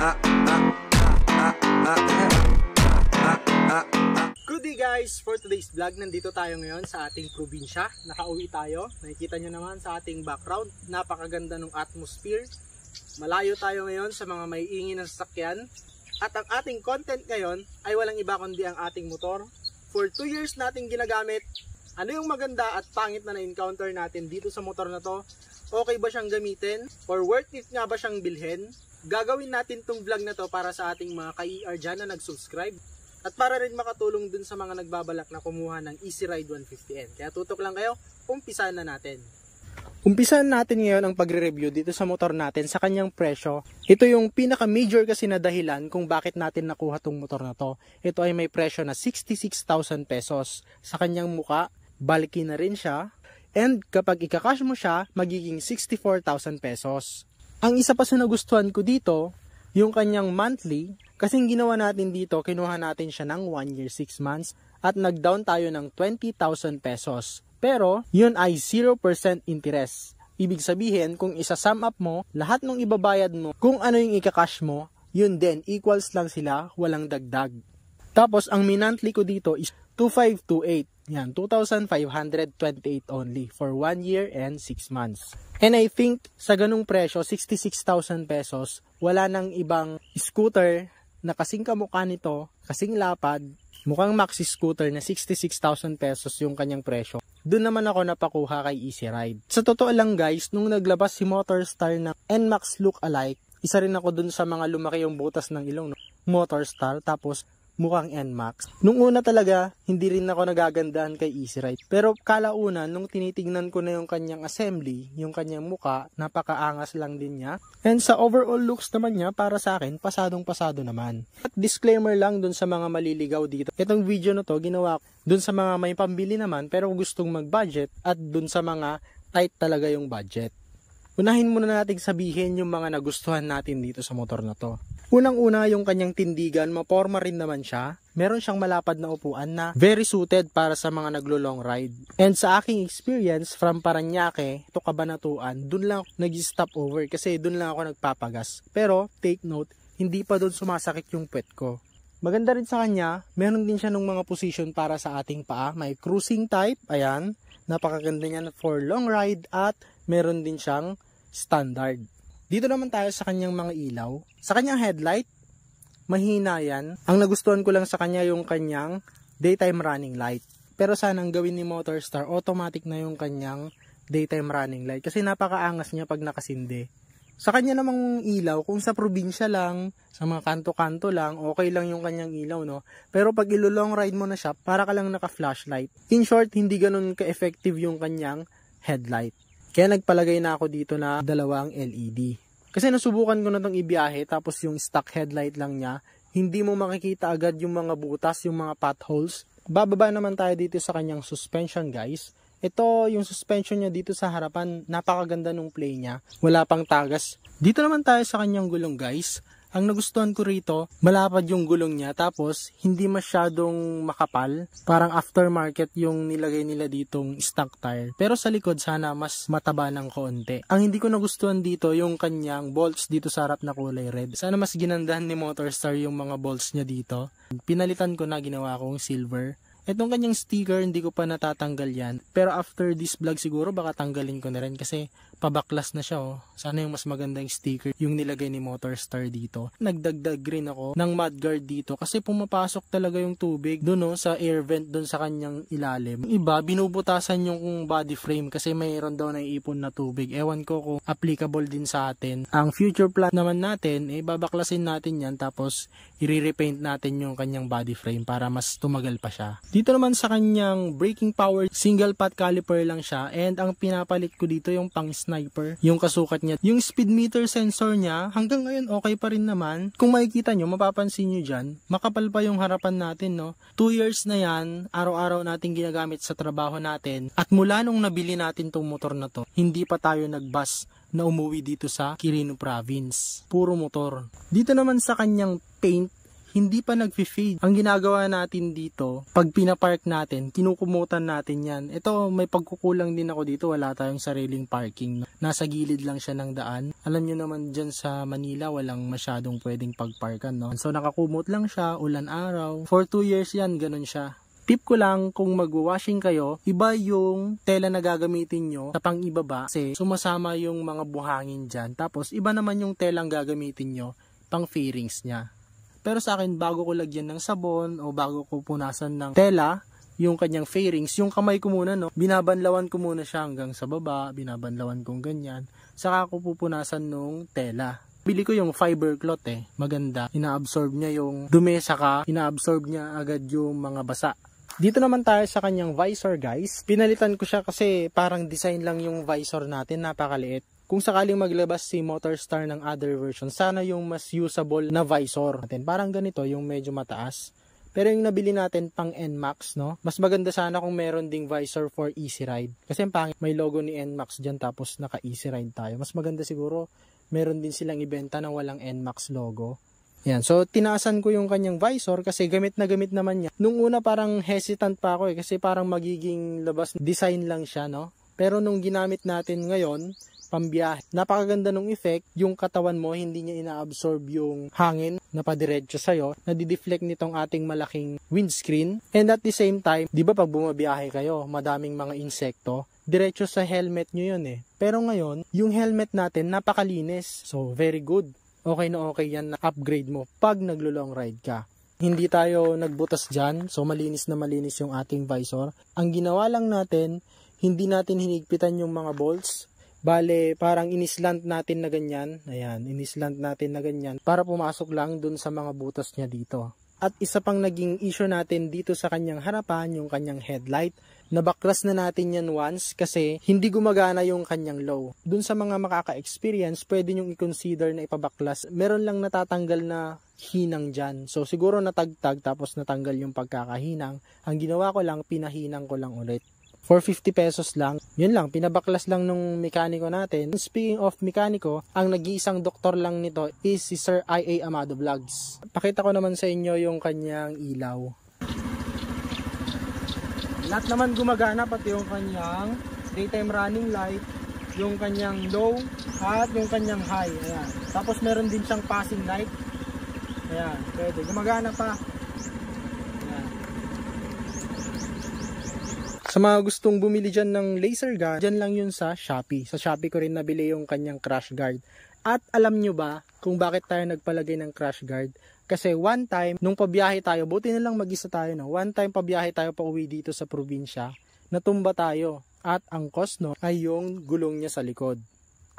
Good day guys! For today's vlog, nandito tayo ngayon sa ating probinsya. Nakauwi tayo. Nakikita nyo naman sa ating background, napakaganda ng atmosphere. Malayo tayo ngayon sa mga may ingin ng sasakyan. At ang ating content ngayon ay walang iba kundi ang ating motor. For 2 years nating ginagamit. Ano yung maganda at pangit na na-encounter natin dito sa motor na to? Okay ba siyang gamitin? Or worth it nga ba siyang bilhin? Gagawin natin tong vlog na to para sa ating mga ka-ER dyan na nag-subscribe. At para rin makatulong dun sa mga nagbabalak na kumuha ng Easy Ride 150N. Kaya tutok lang kayo, umpisahan na natin. Umpisahan natin ngayon ang pagre-review dito sa motor natin sa kanyang presyo. Ito yung pinaka-major kasi na dahilan kung bakit natin nakuha tong motor na to. Ito ay may presyo na 66,000 pesos. Sa kanyang muka, bulky na rin siya. And kapag ikakash mo siya, magiging 64,000 pesos. Ang isa pa sa nagustuhan ko dito, yung kanyang monthly, kasing ginawa natin dito, kinuha natin siya ng 1 year 6 months at nag-down tayo ng 20,000 pesos. Pero, yun ay 0% interest. Ibig sabihin, kung isa-sum up mo, lahat ng ibabayad mo, kung ano yung ikakash mo, yun din, equals lang sila, walang dagdag. Tapos, ang monthly ko dito is 2,528. Yan, 2,528 only for 1 year and 6 months. And I think, sa ganung presyo, 66,000 pesos, wala nang ibang scooter na kasing kamukha nito, kasing lapad, mukhang maxi scooter na 66,000 pesos yung kanyang presyo. Doon naman ako napakuha kay Easy Ride. Sa totoo lang guys, nung naglabas si Motorstar ng NMAX look-alike, isa rin ako dun sa mga lumaki yung butas ng ilong, no? Motorstar, tapos mukhang NMAX. Nung una talaga, hindi rin ako nagagandahan kay Easy Ride. Pero kalauna, nung tinitignan ko na yung kanyang assembly, yung kanyang muka, napakaangas lang din niya. And sa overall looks naman niya, para sa akin, pasadong-pasado naman. At disclaimer lang dun sa mga maliligaw dito. Itong video na to, ginawa ko dun sa mga may pambili naman, pero gustong mag-budget, at dun sa mga tight talaga yung budget. Unahin muna natin sabihin yung mga nagustuhan natin dito sa motor na to. Unang-una yung kanyang tindigan, maporma rin naman siya. Meron siyang malapad na upuan na very suited para sa mga naglo-long ride. And sa aking experience from Parañaque to Cabanatuan, dun lang ako nag-stop over kasi dun lang ako nagpapagas. Pero take note, hindi pa dun sumasakit yung puwet ko. Maganda rin sa kanya, meron din siya ng mga position para sa ating paa. May cruising type, ayan. Napakaganda niya for long ride at meron din siyang standard. Dito naman tayo sa kanyang mga ilaw. Sa kanyang headlight, mahina yan. Ang nagustuhan ko lang sa kanya yung kanyang daytime running light. Pero sanang gawin ni Motorstar, automatic na yung kanyang daytime running light. Kasi napakaangas niya pag nakasindi. Sa kanya namang ilaw, kung sa probinsya lang, sa mga kanto-kanto lang, okay lang yung kanyang ilaw, no? Pero pag ilo-long ride mo na siya, para ka lang naka-flashlight. In short, hindi ganun ka-effective yung kanyang headlight. Kaya nagpalagay na ako dito na dalawang LED. Kasi nasubukan ko na itong ibiyahe, tapos yung stock headlight lang niya, hindi mo makikita agad yung mga butas, yung mga potholes. Bababa naman tayo dito sa kanyang suspension guys. Ito yung suspension niya dito sa harapan, napakaganda nung play niya. Wala pang tagas. Dito naman tayo sa kanyang gulong guys. Ang nagustuhan ko rito, malapad yung gulong niya tapos hindi masyadong makapal. Parang aftermarket yung nilagay nila ditong stock tire. Pero sa likod sana mas mataba ng konti. Ang hindi ko nagustuhan dito yung kanyang bolts dito sa harap na kulay red. Sana mas ginandahan ni Motorstar yung mga bolts niya dito. Pinalitan ko na, ginawa kong silver. Itong kanyang sticker, hindi ko pa natatanggal yan. Pero after this vlog siguro, baka tanggalin ko na rin kasi pabaklas na siya, oh. Sana yung mas magandang sticker yung nilagay ni Motorstar dito. Nagdagdag rin ako ng mudguard dito kasi pumapasok talaga yung tubig doon, oh, sa air vent doon sa kanyang ilalim. Yung iba, binubutasan yung body frame kasi mayroon daw na iipon na tubig. Ewan ko kung applicable din sa atin. Ang future plan naman natin, babaklasin natin yan tapos i-repaint natin yung kanyang body frame para mas tumagal pa siya. Dito naman sa kanyang braking power, single pot caliper lang siya, and ang pinapalit ko dito yung pang sniper, yung kasukat niya. Yung speed meter sensor niya, hanggang ngayon okay pa rin naman. Kung makikita nyo, mapapansin nyo dyan, makapal pa yung harapan natin, no? 2 years na yan, araw-araw natin ginagamit sa trabaho natin, at mula nung nabili natin tong motor na to, hindi pa tayo nagbus na umuwi dito sa Quirino Province. Puro motor. Dito naman sa kanyang paint, hindi pa nag-fade. Ang ginagawa natin dito, pag pinapark natin, kinukumutan natin yan. Ito, may pagkukulang din ako dito. Wala tayong sariling parking. Nasa gilid lang siya ng daan. Alam nyo naman dyan sa Manila, walang masyadong pwedeng pagparkan, no? So, nakakumot lang siya, ulan araw. For 2 years yan, ganun siya. Tip ko lang, kung mag-washing kayo, iba yung tela na gagamitin nyo sa pang-ibaba kasi sumasama yung mga buhangin dyan. Tapos, iba naman yung telang gagamitin nyo pang fairings niya. Pero sa akin, bago ko lagyan ng sabon o bago ko punasan ng tela, yung kanyang fairings, yung kamay ko muna, no, binabanlawan ko muna siya hanggang sa baba, binabanlawan kong ganyan. Saka ko pupunasan nung tela. Bili ko yung fiber cloth maganda. Ina-absorb niya yung dumi, saka ina-absorb niya agad yung mga basa. Dito naman tayo sa kanyang visor, guys. Pinalitan ko siya kasi parang design lang yung visor natin, napakaliit. Kung sakaling maglabas si Motorstar ng other version, sana yung mas usable na visor natin. Parang ganito, yung medyo mataas. Pero yung nabili natin pang NMAX, no? Mas maganda sana kung meron ding visor for Easy Ride. Kasi pangit, may logo ni NMAX dyan tapos naka Easy Ride tayo. Mas maganda siguro, meron din silang ibenta na walang NMAX logo. Yan, so tinaasan ko yung kanyang visor kasi gamit na gamit naman niya. Nung una parang hesitant pa ako kasi parang magiging labas design lang siya, no? Pero nung ginamit natin ngayon, pambiyahe, napakaganda nung effect. Yung katawan mo, hindi niya ina-absorb yung hangin na padiretso sa'yo. Nadi-deflect nitong ating malaking windscreen. And at the same time, di ba pag bumabiyahe kayo, madaming mga insekto, diretso sa helmet nyo yun Pero ngayon, yung helmet natin napakalinis. So, very good. Okay na okay yan na upgrade mo pag naglo-long ride ka. Hindi tayo nagbutas dyan, so malinis na malinis yung ating visor. Ang ginawa lang natin, hindi natin hinigpitan yung mga bolts. Bale, parang inislant natin na ganyan. Ayan, inislant natin na ganyan para pumasok lang dun sa mga butas niya dito. At isa pang naging issue natin dito sa kanyang harapan, yung kanyang headlight. Nabaklas na natin yan once kasi hindi gumagana yung kanyang low. Dun sa mga makaka-experience, pwede nyong i-consider na ipabaklas. Meron lang natatanggal na hinang dyan. So siguro natagtag tapos natanggal yung pagkakahinang. Ang ginawa ko lang, pinahinang ko lang ulit. For 50 pesos lang. Yun lang, pinabaklas lang nung mekaniko natin. Speaking of mekaniko, ang nag-iisang doktor lang nito is si Sir I.A. Amado Vlogs. Pakita ko naman sa inyo yung kanyang ilaw. Lahat naman gumagana, pati yung kanyang daytime running light, yung kanyang low, at yung kanyang high. Ayan. Tapos meron din siyang passing light. Ayan, pwede. Gumagana pa. Ayan. Sa mga gustong bumili dyan ng laser gun, dyan lang yun sa Shopee. Sa Shopee ko rin nabili yung kanyang crash guard. At alam nyo ba kung bakit tayo nagpalagay ng crash guard? Kasi one time, nung pabiyahe tayo, buti na lang mag-isa tayo, no? One time pabiyahe tayo pa uwi dito sa probinsya, natumba tayo. At ang cause, no, ay yung gulong niya sa likod.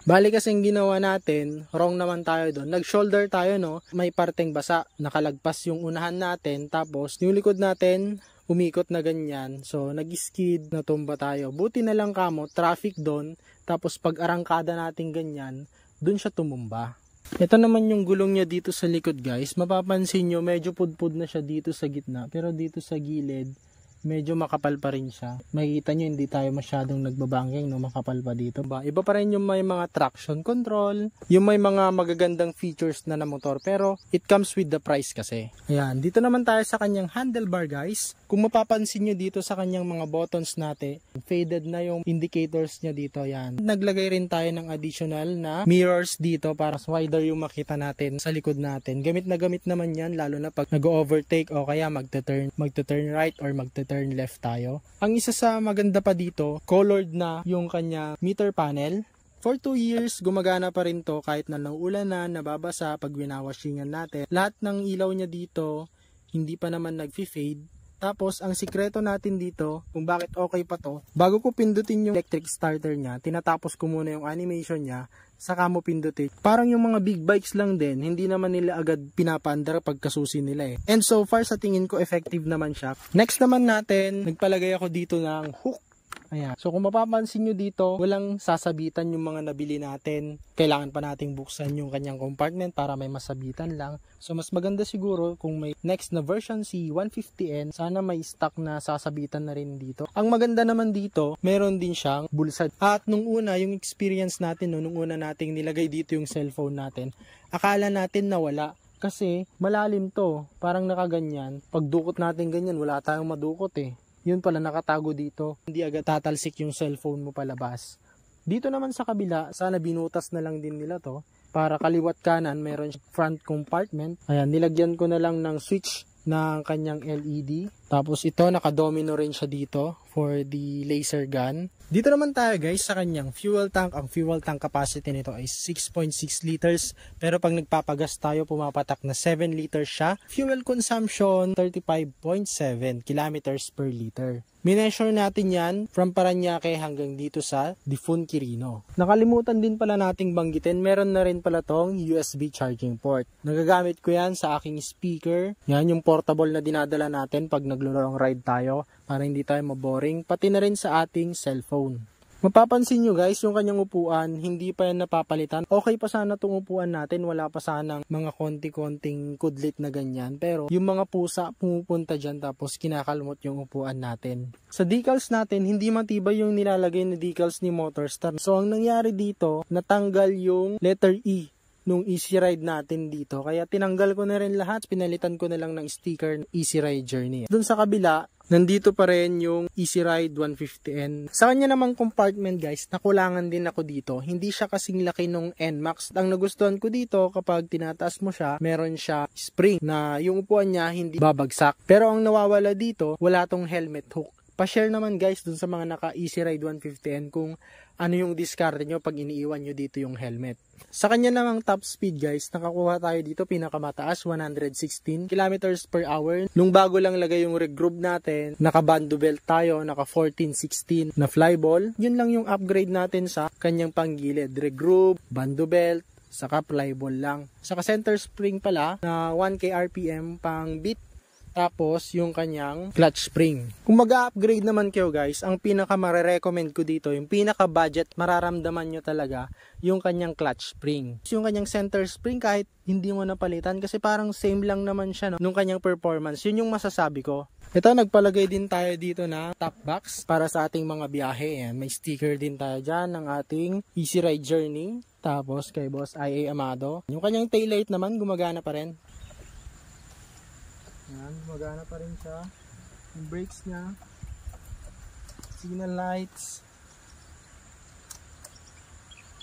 Bali kasing ginawa natin, wrong naman tayo doon. Nag-shoulder tayo, no? May parteng basa, nakalagpas yung unahan natin, tapos yung likod natin, umikot na ganyan. So, nag-skid, natumba tayo. Buti na lang kamo, traffic doon, tapos pag arangkada natin ganyan, doon siya tumumba. Ito naman yung gulong niya dito sa likod, guys. Mapapansin nyo, medyo pudpud na siya dito sa gitna. Pero dito sa gilid, medyo makapal pa rin siya. Makikita nyo, hindi tayo masyadong nagbabangking, no? Makapal pa dito. Iba pa rin yung may mga traction control, yung may mga magagandang features na motor. Pero, it comes with the price kasi. Ayan, dito naman tayo sa kanyang handlebar, guys. Kung mapapansin nyo dito sa kanyang mga buttons natin, faded na yung indicators niya dito. Ayan. Naglagay rin tayo ng additional na mirrors dito para wider yung makita natin sa likod natin. Gamit na gamit naman yan, lalo na pag nag-overtake o kaya magte-turn right or magte-turn left tayo. Ang isa sa maganda pa dito, colored na yung kanya meter panel. For 2 years, gumagana pa rin to kahit na nauulan na, nababasa pag winawashingan natin. Lahat ng ilaw niya dito, hindi pa naman nag-fade. Tapos, ang sikreto natin dito, kung bakit okay pa to, bago ko pindutin yung electric starter niya, tinatapos ko muna yung animation niya, saka mo pindutin. Parang yung mga big bikes lang din, hindi naman nila agad pinapaandar pagkasusi nila And so far, sa tingin ko, effective naman siya. Next naman natin, nagpalagay ako dito ng hook. Ayan. So kung mapapansin nyo dito, walang sasabitan yung mga nabili natin. Kailangan pa nating buksan yung kanyang compartment para may masabitan lang. So mas maganda siguro kung may next na version si 150N, sana may stock na sasabitan na rin dito. Ang maganda naman dito, meron din siyang bulsa. At nung una, yung experience natin, nung una nating nilagay dito yung cellphone natin, akala natin na wala. Kasi malalim to, parang nakaganyan. Pag dukot natin ganyan, wala tayong madukot eh. Yun pala nakatago dito. Hindi agad tatalsik yung cellphone mo palabas. Dito naman sa kabila, sana binutas na lang din nila to. Para kaliwat kanan, meron front compartment. Ayan, nilagyan ko na lang ng switch ng kanyang LED. Tapos ito, nakadomino rin siya dito for the laser gun. Dito naman tayo guys sa kanyang fuel tank. Ang fuel tank capacity nito ay 6.6 liters. Pero pag nagpapagas tayo, pumapatak na 7 liters siya. Fuel consumption, 35.7 kilometers per liter. Mineasure natin yan from Paranaque hanggang dito sa Difun, Quirino. Nakalimutan din pala nating banggitin, meron na rin pala tong USB charging port. Nagagamit ko yan sa aking speaker. Yan yung portable na dinadala natin pag naglo-long ride tayo para hindi tayo maboring. Pati na rin sa ating cellphone. Mapapansin nyo guys, yung kanyang upuan, hindi pa yan napapalitan. Okay pa sana itong upuan natin, wala pa sanang mga konti-konting kudlit na ganyan. Pero yung mga pusa pumupunta dyan tapos kinakalmot yung upuan natin. Sa decals natin, hindi matibay yung nilalagay na decals ni Motorstar. So ang nangyari dito, natanggal yung letter E nung Easy Ride natin dito. Kaya tinanggal ko na rin lahat, pinalitan ko na lang ng sticker Easy Ride Journey. Doon sa kabila, nandito pa rin yung Easy Ride 150N. Sa kanya namang compartment guys, nakulangan din ako dito. Hindi siya kasing laki nung NMAX. Ang nagustuhan ko dito, kapag tinataas mo siya, meron siya spring na yung upuan niya hindi babagsak. Pero ang nawawala dito, wala tong helmet hook. Pa-share naman guys dun sa mga naka Easy Ride 150N kung ano yung discard nyo pag iniiwan nyo dito yung helmet. Sa kanya namang top speed guys, nakakuha tayo dito pinakamataas 116 km per hour. Nung bago lang lagay yung regroup natin, naka bando belt tayo, naka 14-16 na flyball. Yun lang yung upgrade natin sa kanyang panggilid. Regroup, bando belt, saka flyball lang. Saka center spring pala na 1k RPM pang beat. Tapos, yung kanyang clutch spring. Kung mag-upgrade naman kayo guys, ang pinaka marirecommend ko dito, yung pinaka budget, mararamdaman nyo talaga yung kanyang clutch spring. Yung kanyang center spring, kahit hindi mo napalitan, kasi parang same lang naman siya, no? Nung kanyang performance, yun yung masasabi ko. Ito, nagpalagay din tayo dito na top box para sa ating mga biyahe. Ayan, may sticker din tayo dyan ng ating Easy Ride Journey. Tapos, kay Boss IA Amado. Yung kanyang taillight naman, gumagana pa rin. Yan, magana pa rin siya. Yung brakes niya, signal lights.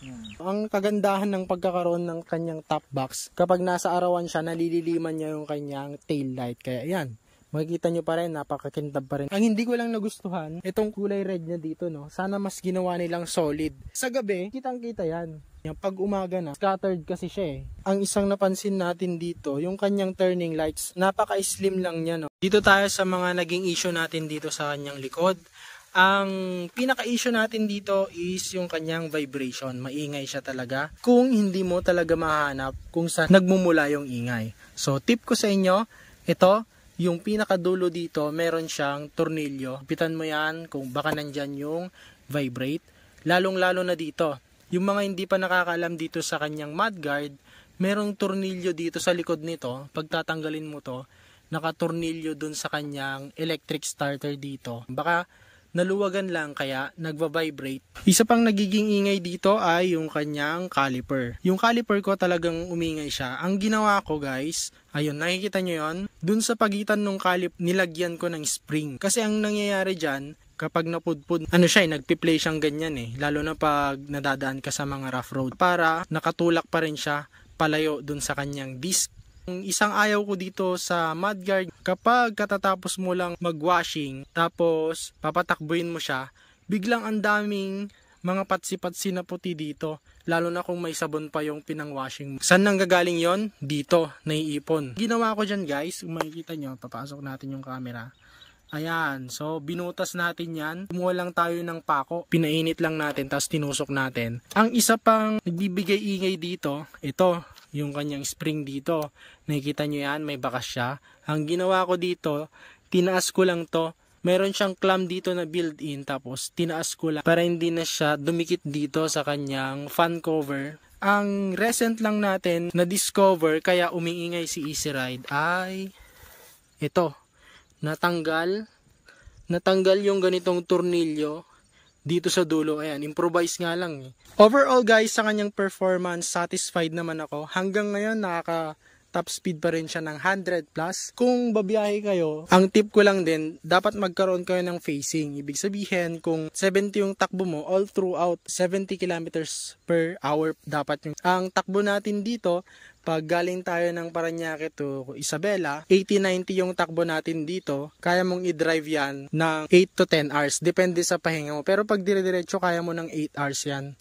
Yan. Ang kagandahan ng pagkakaroon ng kanyang top box, kapag nasa arawan siya, nalililiman niya yung kanyang tail light. Kaya yan, makikita nyo pa rin, napakakintab pa rin. Ang hindi ko lang nagustuhan, itong kulay red niya dito, no? Sana mas ginawa nilang solid. Sa gabi, kitang-kita yan. Pag umaga na, scattered kasi siya eh. Ang isang napansin natin dito, yung kanyang turning lights, napaka-slim lang niya, no? Dito tayo sa mga naging issue natin dito sa kanyang likod. Ang pinaka-issue natin dito is yung kanyang vibration. Maingay siya talaga. Kung hindi mo talaga mahanap kung saan nagmumula yung ingay. So, tip ko sa inyo, ito, yung pinakadulo dito, meron siyang tornilyo. Pitan mo yan kung baka nandyan yung vibrate. Lalong-lalo na dito. Yung mga hindi pa nakakaalam dito sa kanyang mudguard, merong tornilyo dito sa likod nito. Pag tatanggalin mo to, nakatornilyo dun sa kanyang electric starter dito. Baka naluwagan lang kaya nagva-vibrate. Isa pang nagiging ingay dito ay yung kanyang caliper. Yung caliper ko talagang umingay siya. Ang ginawa ko guys, ayun, nakikita nyo yun? Dun sa pagitan ng caliper, nilagyan ko ng spring. Kasi ang nangyayari dyan, kapag napudpud, nagpi-play siyang ganyan eh. Lalo na pag nadadaan ka sa mga rough road. Para nakatulak pa rin siya palayo dun sa kanyang disc. Isang ayaw ko dito sa mudguard, kapag katatapos mo lang mag-washing, tapos papatakbuhin mo siya, biglang ang daming mga patsi-patsi na puti dito. Lalo na kung may sabon pa yung pinang-washing mo. Saan nanggagaling yon? Dito, naiipon. Ginawa ko dyan guys, kung makikita nyo, papasok natin yung camera. Ayan, so binutas natin yan. Kumuha lang tayo ng pako, pinainit lang natin, tapos tinusok natin. Ang isa pang nagbibigay ingay dito, ito, yung kanyang spring dito. Nakikita nyo yan, may bakas siya. Ang ginawa ko dito, tinaas ko lang to. Meron siyang clamp dito na built-in, tapos tinaas ko lang para hindi na siya dumikit dito sa kanyang fan cover. Ang recent lang natin na discover kaya umiingay si Easy Ride ay ito. Natanggal yung ganitong tornilyo dito sa dulo. Ayan, improvise nga lang eh. Overall guys, sa kanyang performance, satisfied naman ako. Hanggang ngayon, top speed pa rin siya ng 100 plus. Kung babiyahe kayo, ang tip ko lang din, dapat magkaroon kayo ng facing. Ibig sabihin, kung 70 yung takbo mo, all throughout 70 kilometers per hour dapat yung. Ang takbo natin dito, pag galing tayo ng Parañaque to Isabela, 80-90 yung takbo natin dito, kaya mong i-drive yan ng 8 to 10 hours. Depende sa pahinga mo. Pero pag dire-diretso, kaya mo ng 8 hours yan.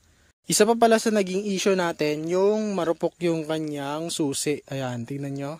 Isa pa pala sa naging issue natin, yung marupok yung kanyang susi. Ayan, tingnan nyo.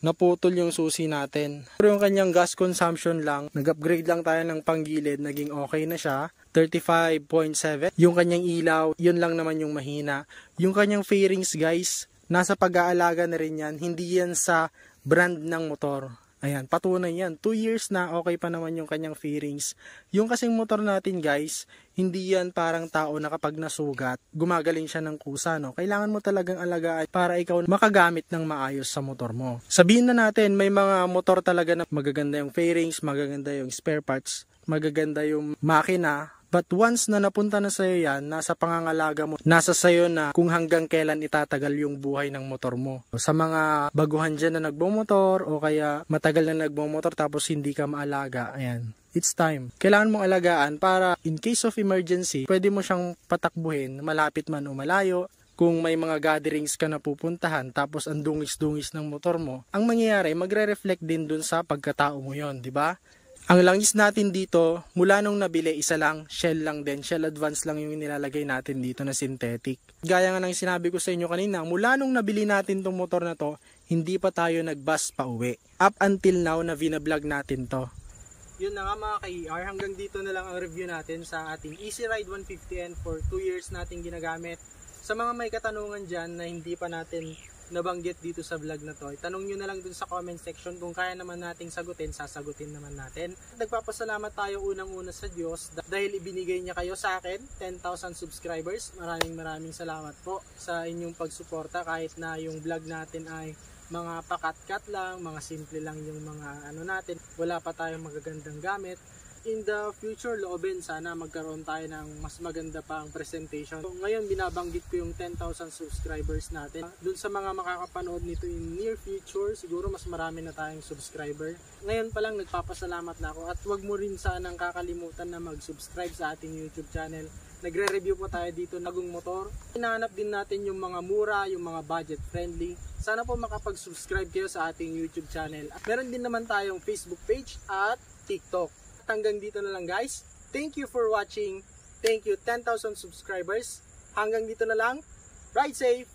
Naputol yung susi natin. Pero yung kanyang gas consumption lang, nag-upgrade lang tayo ng panggilid, naging okay na siya. 35.7. Yung kanyang ilaw, yun lang naman yung mahina. Yung kanyang fairings guys, nasa pag-aalaga na rin yan, hindi yan sa brand ng motor. Ayan, patunay yan. 2 years na, okay pa naman yung kanyang fairings. Yung kasing motor natin guys, hindi yan parang tao na kapag nasugat, gumagaling siya ng kusa, no? Kailangan mo talagang alagaan para ikaw makagamit ng maayos sa motor mo. Sabihin na natin, may mga motor talaga na magaganda yung fairings, magaganda yung spare parts, magaganda yung makina. But once na napunta na sa'yo yan, nasa pangangalaga mo, nasa sa'yo na kung hanggang kailan itatagal yung buhay ng motor mo. Sa mga baguhan dyan na nagbomotor o kaya matagal na nagbomotor tapos hindi ka maalaga, ayan, it's time. Kailangan mong alagaan para in case of emergency, pwede mo siyang patakbuhin, malapit man o malayo. Kung may mga gatherings ka na pupuntahan tapos ang dungis-dungis ng motor mo, ang mangyayari, magre-reflect din dun sa pagkatao mo yon, di ba? Ang langis natin dito, mula nung nabili, isa lang, shell lang din. Shell Advance lang yung nilalagay natin dito na synthetic. Gaya nga ng sinabi ko sa inyo kanina, mula nung nabili natin tong motor na to, hindi pa tayo nag-bus pa uwi. Up until now na vina-vlog natin to. Yun na nga mga ka-ER, hanggang dito na lang ang review natin sa ating Easy Ride 150N for 2 years natin ginagamit. Sa mga may katanungan dyan na hindi pa natin nabanggit dito sa vlog na to, itanong nyo na lang dun sa comment section. Kung kaya naman nating sagutin, sasagutin naman natin. Nagpapasalamat tayo unang-una sa Diyos dahil ibinigay niya kayo sa akin, 10,000 subscribers. Maraming salamat po sa inyong pagsuporta kahit na yung vlog natin ay mga pakat-kat lang, mga simple lang yung mga ano natin. Wala pa tayong magagandang gamit. In the future, loobin, sana magkaroon tayo ng mas maganda pang presentation. So, ngayon, binabanggit ko yung 10,000 subscribers natin. Doon sa mga makakapanood nito in near future, siguro mas marami na tayong subscriber. Ngayon pa lang, nagpapasalamat na ako. At wag mo rin sanang kakalimutan na mag-subscribe sa ating YouTube channel. Nagre-review po tayo dito ng bagong motor. Hinahanap din natin yung mga mura, yung mga budget friendly. Sana po makapag-subscribe kayo sa ating YouTube channel. At meron din naman tayong Facebook page at TikTok. Hanggang dito na lang guys. Thank you for watching. Thank you 10,000 subscribers. Hanggang dito na lang. Ride safe.